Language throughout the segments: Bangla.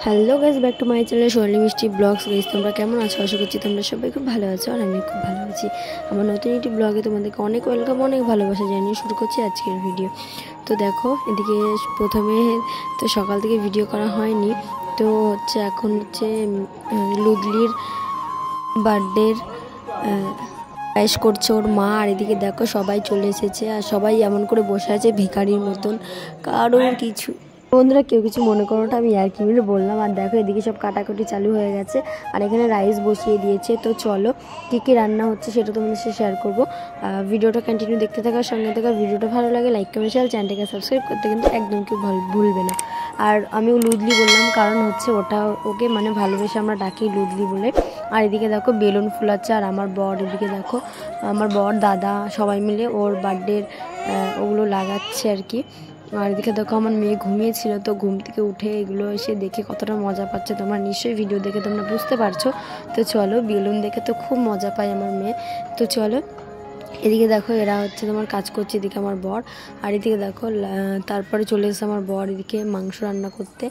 Hello guys, back to my channel Sonali Mishti vlogs. Guys, তোমরা কেমন আছো? আশা করছি তোমরা সবাই খুব ভালো আছো আর আমি খুব ভালো আছি। আমার নতুন একটি ব্লগে তোমাদেরকে অনেক ওয়েলকাম, অনেক ভালোবাসা জানিয়ে শুরু করছি আজকের ভিডিও। তো দেখো, এদিকে প্রথমে তো সকাল থেকে ভিডিও করা হয়নি, তো হচ্ছে এখন হচ্ছে লুদলির বার্থডের পায়েস করছে ওর মা। আর এদিকে দেখো সবাই চলে এসেছে আর সবাই এমন করে বসে আছে ভিখারির মতন, কারোর কিছু বন্ধুরা কেউ কিছু মনে করো না, আমি আর কি মিলে বললাম। আর দেখো এদিকে সব কাটাকুটি চালু হয়ে গেছে আর এখানে রাইস বসিয়ে দিয়েছে। তো চলো কী কী রান্না হচ্ছে সেটা তোমাদের সাথে শেয়ার করবো। ভিডিওটা কন্টিনিউ দেখতে থাকার সঙ্গে থাকার। ভিডিওটা ভালো লাগে লাইক কমেন্ট শেয়ার, চ্যানেলটাকে সাবস্ক্রাইব করতে কিন্তু একদম কেউ ভুলবে না। আর আমি লুদলি বললাম কারণ হচ্ছে ওকে মানে ভালোবেসে আমরা ডাকি লুদলি বলে। আর এদিকে দেখো বেলুন ফুলাচ্ছে আর আমার বর, এদিকে দেখো আমার বর দাদা সবাই মিলে ওর বার্থডের ওগুলো লাগাচ্ছে আর কি। আর এদিকে দেখো আমার মেয়ে ঘুমিয়েছিল, তো ঘুম থেকে উঠে এগুলো এসে দেখে কতটা মজা পাচ্ছে তোমরা নিশ্চয়ই ভিডিও দেখে তোমরা বুঝতে পারছো। তো চলো, বেলুন দেখে তো খুব মজা পায় আমার মেয়ে। তো চলো, এদিকে দেখো এরা হচ্ছে তোমার কাজ করছে, এদিকে আমার বর। আর এদিকে দেখো তারপরে চলে এসেছে আমার বর এদিকে মাংস রান্না করতে।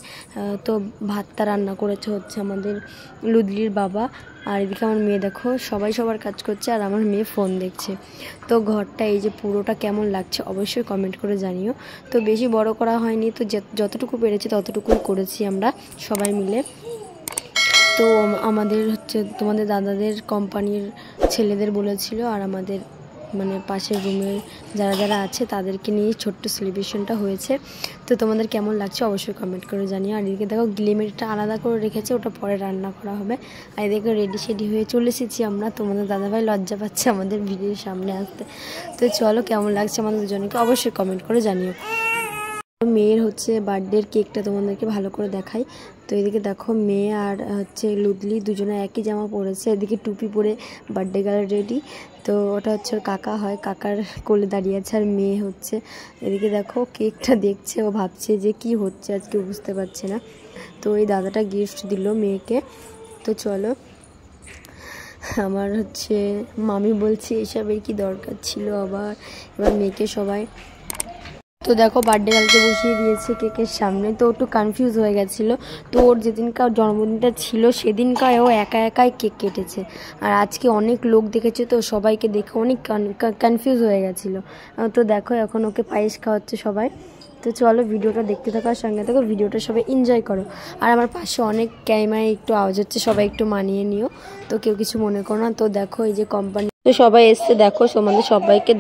তো ভাতটা রান্না করেছে হচ্ছে আমাদের লুদলির বাবা। আর এদিকে আমার মেয়ে দেখো সবাই সবার কাজ করছে আর আমার মেয়ে ফোন দেখছে। তো ঘরটা এই যে পুরোটা কেমন লাগছে অবশ্যই কমেন্ট করে জানিও। তো বেশি বড় করা হয়নি, তো যতটুকু পেরেছি ততটুকুই করেছি আমরা সবাই মিলে। তো আমাদের হচ্ছে তোমাদের দাদাদের কোম্পানির ছেলেদের বলেছিল আর আমাদের মানে পাশের রুমের যারা যারা আছে তাদেরকে নিয়ে ছোট্ট সেলিব্রেশনটা হয়েছে। তো তোমাদের কেমন লাগছে অবশ্যই কমেন্ট করে জানিও। আর এদিকে দেখো গ্লিমেরটা আলাদা করে রেখেছে, ওটা পরে রান্না করা হবে। আর এদিকে রেডি শেডি হয়ে চলে এসেছি আমরা। তোমাদের দাদাভাই লজ্জা পাচ্ছে আমাদের ভিডিওর সামনে আসতে। তো চলো, কেমন লাগছে আমাদের দুজনকে অবশ্যই কমেন্ট করে জানিও। মেয়ের হচ্ছে বার্থডের কেকটা তোমাদেরকে ভালো করে দেখাই। তো এদিকে দেখো মেয়ে আর হচ্ছে লুদলি দুজনে একই জামা পরেছে, এদিকে টুপি পরে বার্থডে গার্ল রেডি। তো ওটা হচ্ছে ওর কাকা হয়, কাকার কোলে দাঁড়িয়ে আছে আর মেয়ে হচ্ছে এদিকে দেখো কেকটা দেখছে, ও ভাবছে যে কি হচ্ছে আজকে বুঝতে পারছে না। তো এই দাদাটা গিফট দিল মেয়েকে। তো চলো, আমার হচ্ছে মামি বলছে এসবের কি দরকার ছিল আবার। এবার মেয়েকে সবাই তো দেখো বার্থডে গার্লকে বসিয়ে দিয়েছে কেকের সামনে। তো একটু কনফিউজ হয়ে গেছিলো। তো ওর যেদিনকার জন্মদিনটা ছিল সেদিনকার ও একা একাই কেক কেটেছে, আর আজকে অনেক লোক দেখেছে তো সবাইকে দেখে অনেক কনফিউজ হয়ে গেছিলো। তো দেখো এখন ওকে পায়েস খাওয়াচ্ছে সবাই। তো চলো ভিডিওটা দেখতে থাকার সঙ্গে থাকো, ভিডিওটা সবাই এনজয় করো। আর আমার পাশে অনেক ক্যামেরায় একটু আওয়াজ হচ্ছে, সবাই একটু মানিয়ে নিও, তো কেউ কিছু মনে করো না। তো দেখো এই যে কোম্পানি তো সবাই এসছে, দেখো তোমাদের সবাইকে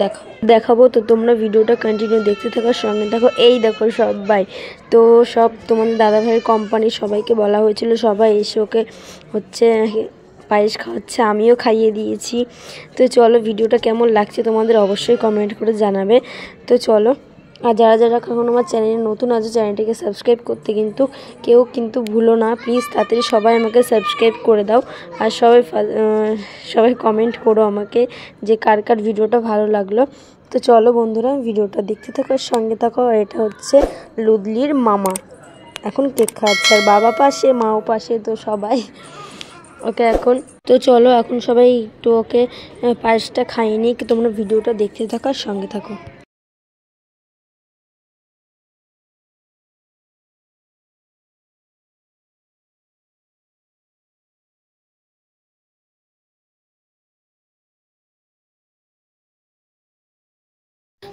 দেখাবো। তো তোমরা ভিডিওটা কন্টিনিউ দেখতে থাকার সঙ্গে থাকো। এই দেখো সবাই, তো সব তোমাদের দাদাভাইয়ের কোম্পানির সবাইকে বলা হয়েছিল, সবাই এসে ওকে হচ্ছে পায়েস খাওয়াচ্ছে, আমিও খাইয়ে দিয়েছি। তো চলো ভিডিওটা কেমন লাগছে তোমাদের অবশ্যই কমেন্ট করে জানাবে। তো চলো, আর যারা যারা কখনো আমার চ্যানেলে নতুন আছে চ্যানেলটিকে সাবস্ক্রাইব করতে কেউ ভুলো না প্লিজ, তাড়াতাড়ি সবাই আমাকে সাবস্ক্রাইব করে দাও। আর সবাই কমেন্ট করো আমাকে যে কার কার ভিডিওটা ভালো লাগলো। তো চলো বন্ধুরা ভিডিওটা দেখতে থাকো, সঙ্গে থাকো। আর এটা হচ্ছে লুদলির মামা এখন কেক খাওয়াচ্ছে, আর বাবা পাশে মাও পাশে, তো সবাই ওকে এখন। তো চলো এখন সবাই একটু ওকে পায়েসটা খাইয়ে নিই। তোমরা ভিডিওটা দেখতে থাকো আর সঙ্গে থাকো।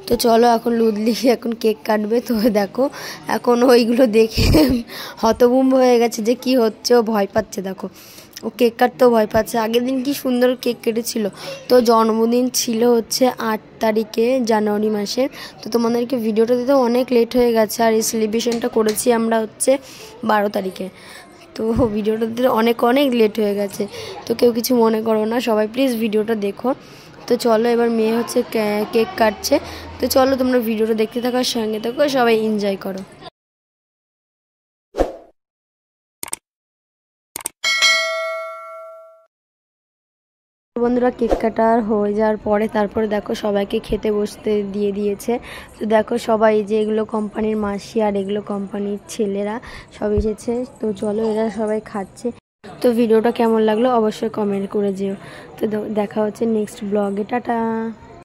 তো চলো এখন লুদলি এখন কেক কাটবে। তো দেখো এখন ওইগুলো দেখে হতভম্ব হয়ে গেছে যে কি হচ্ছে, ও ভয় পাচ্ছে। দেখো ও কেক কাটতেও ভয় পাচ্ছে। আগের দিন কি সুন্দর কেক কেটেছিল। তো জন্মদিন ছিল হচ্ছে 8 তারিখে জানুয়ারি মাসে। তো তোমাদেরকে ভিডিওটা দিতে অনেক লেট হয়ে গেছে, আর এই সেলিব্রেশনটা করেছি আমরা হচ্ছে 12 তারিখে। তো ভিডিওটা দিতে অনেক অনেক লেট হয়ে গেছে, তো কেউ কিছু মনে করো না, সবাই প্লিজ ভিডিওটা দেখো। তো চলো এবার মেয়ে হচ্ছে কেক কাটছে। তো চলো তোমরা ভিডিওটা দেখতে থাকার সঙ্গে থাকো, সবাই এনজয় করো। বন্ধুরা কেক কাটা হয়ে যাওয়ার পরে তারপরে দেখো সবাইকে খেতে বসতে দিয়েছে। তো দেখো সবাই যে এগুলো কোম্পানির মাসি আর এগুলো কোম্পানির ছেলেরা সব এসেছে। তো চলো এরা সবাই খাচ্ছে। তো ভিডিওটা কেমন লাগলো অবশ্যই কমেন্ট করে যেও। তো দেখা হচ্ছে নেক্সট ব্লগে, টাটা।